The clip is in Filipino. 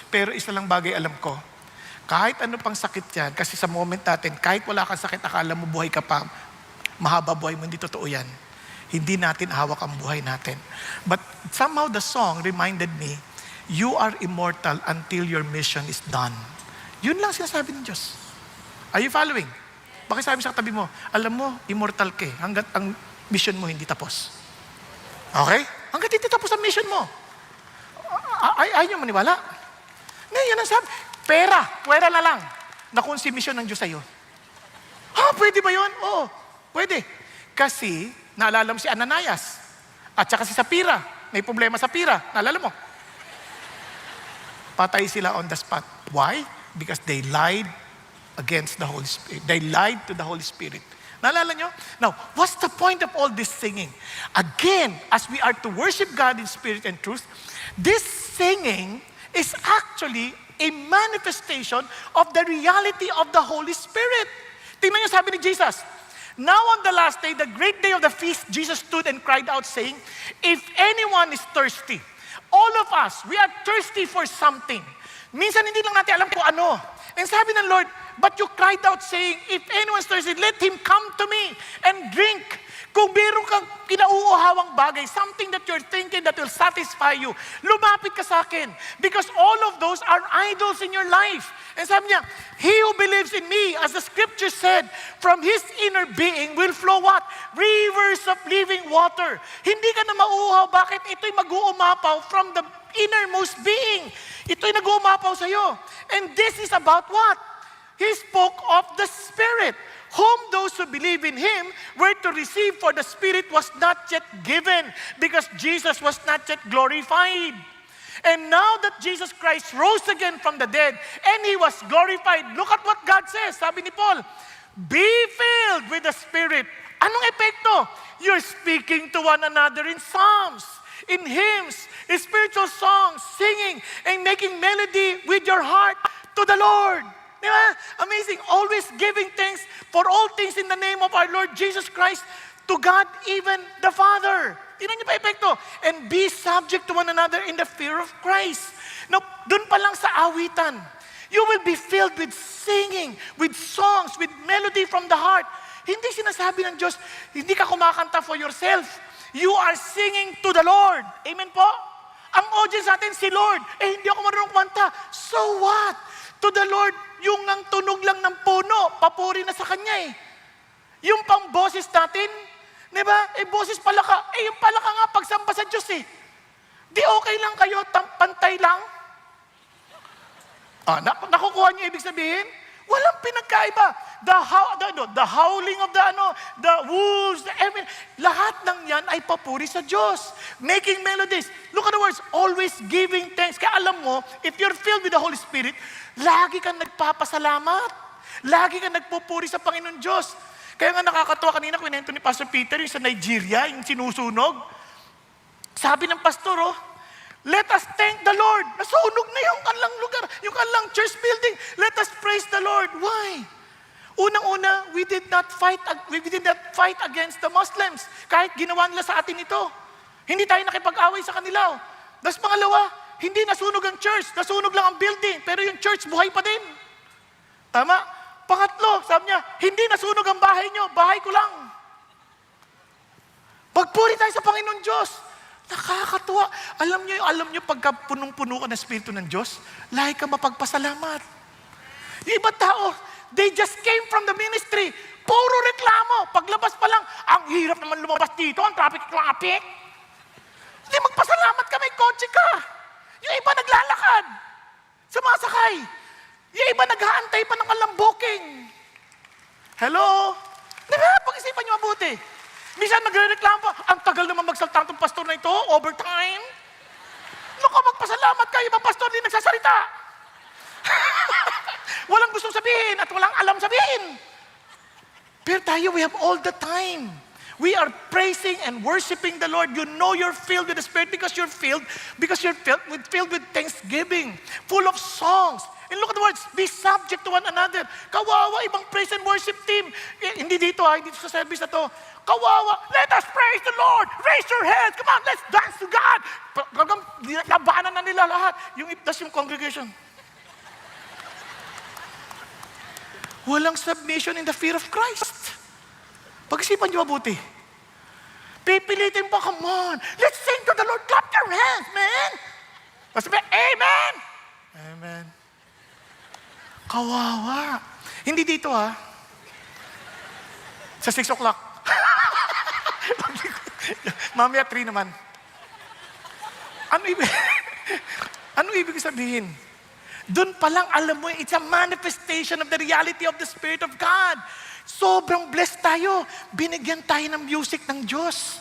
Pero isa lang bagay alam ko, kahit ano pang sakit yan, kasi sa moment natin, kahit wala kang sakit, akala mo buhay ka pa, mahaba buhay mo, hindi totoo yan. Hindi natin hawak ang buhay natin. But somehow the song reminded me, you are immortal until your mission is done. Yun lang sinasabi ng Diyos. Are you following? Bakit sabi sa katabi mo, alam mo, immortal ka hanggat ang mission mo hindi tapos. Okay? Hanggat hindi tapos ang mission mo. Ayaw nyo maniwala. Ngayon, yan ang sabi. Pwera na lang na kung si mission ng Diyos sa'yo. Pwede ba yun? Oo, pwede. Kasi, naalala mo si Ananias at saka si Sapphira. May problema sa Sapphira. Naalala mo? Patay sila on the spot. Why? Because they lied against the Holy Spirit. They lied to the Holy Spirit. Naalala nyo? Now, what's the point of all this singing? Again, as we are to worship God in spirit and truth, this singing is actually a manifestation of the reality of the Holy Spirit. Tingnan nyo sabi ni Jesus, now on the last day, the great day of the feast, Jesus stood and cried out saying, if anyone is thirsty, all of us, we are thirsty for something. Minsan hindi lang natin alam kung ano. And sabi ng Lord, but you cried out saying, if anyone is thirsty, let him come to me and drink. Kung meron kang kinauuhawang bagay, something that you're thinking that will satisfy you, lumapit ka sa akin. Because all of those are idols in your life. And sabi niya, he who believes in me, as the scripture said, from his inner being will flow what? Rivers of living water. Hindi ka na mauuhaw. Bakit? Ito'y mag-uumapaw from the innermost being. Ito'y nag-uumapaw sa'yo. And this is about what? He spoke of the Spirit, whom those who believe in Him were to receive, for the Spirit was not yet given, because Jesus was not yet glorified. And now that Jesus Christ rose again from the dead, and He was glorified, look at what God says. Sabi ni Paul, be filled with the Spirit. Anong epekto? You're speaking to one another in psalms, in hymns, in spiritual songs, singing, and making melody with your heart to the Lord. Diba? Amazing. Always giving thanks for all things in the name of our Lord Jesus Christ to God, even the Father. Tingnan niyo pa epekto. And be subject to one another in the fear of Christ. Now, dun pa lang sa awitan, you will be filled with singing, with songs, with melody from the heart. Hindi sinasabi ng Diyos, hindi ka kumakanta for yourself. You are singing to the Lord. Amen po? Ang audience natin, si Lord. Hindi ako marunong kumanta. So what? To the Lord, yung ang tunog lang ng puno, papuri na sa Kanya eh. Yung pang boses natin, di ba? Boses palaka. Yung palaka nga, pagsamba sa Diyos eh. Di okay lang kayo, pantay lang? Nakukuha niyo ibig sabihin? Walang pinagkaiba. The howling of the wolves, lahat ng yan ay papuri sa Diyos. Making melodies. Look at the words, always giving thanks. Kaya alam mo, if you're filled with the Holy Spirit, lagi kang nagpapasalamat. Lagi kang nagpupuri sa Panginoon Diyos. Kaya nga nakakatuwa kanina, kwento ni Pastor Peter, yung sa Nigeria, yung sinusunog. Sabi ng pastor, let us thank the Lord. Nasunog na yung kanilang lugar, yung kanilang church building. Let us praise the Lord. Why? Unang-una, we did not fight against the Muslims. Kahit ginawa nila sa atin ito. Hindi tayo nakipag-away sa kanila. Tapos pangalawa, hindi nasunog ang church. Nasunog lang ang building. Pero yung church, buhay pa din. Tama? Pangatlo, sabi niya, hindi nasunog ang bahay niyo. Bahay ko lang. Pagpuri tayo sa Panginoon Diyos. Nakakatuwa. Alam niyo, pagka punong-puno ka ng Espiritu ng Diyos, lahi ka mapagpasalamat. Yung iba tao, they just came from the ministry. Puro reklamo. Paglabas pa lang, ang hirap naman lumabas dito, ang traffic. Hindi magpasalamat ka, may kotse ka. Yung iba naglalakad. Sumasakay. Yung iba nag-aantay pa ng alarm booking. Hello? Diba? Pag-isipan niyo mabuti. Minsan nagre-reklamo pa, ang tagal naman magsalta itong pastor na ito, overtime. Naku, magpasalamat kayo, ibang pastor din nagsasalita. Walang gustong sabihin at walang alam sabihin. Pero tayo, we have all the time. We are praising and worshiping the Lord. You know you're filled with the Spirit because you're filled with thanksgiving, full of songs And look at the words, be subject to one another. Kawawa, ibang praise and worship team. Hindi dito hindi sa service na to. Kawawa, let us praise the Lord. Raise your hands. Come on, let's dance to God. Labanan na nila lahat. Tas yung congregation. Walang submission in the fear of Christ. Pag-isipan niyo mabuti. Pipilitin pa, come on. Let's sing to the Lord. Clap your hands, man. Tapos amen. Amen. Kawawa. Hindi dito Sa 6 o'clock. Mamaya 3 naman. Ano ibig sabihin? Doon pa lang alam mo, it's a manifestation of the reality of the Spirit of God. Sobrang blessed tayo. Binigyan tayo ng music ng Diyos.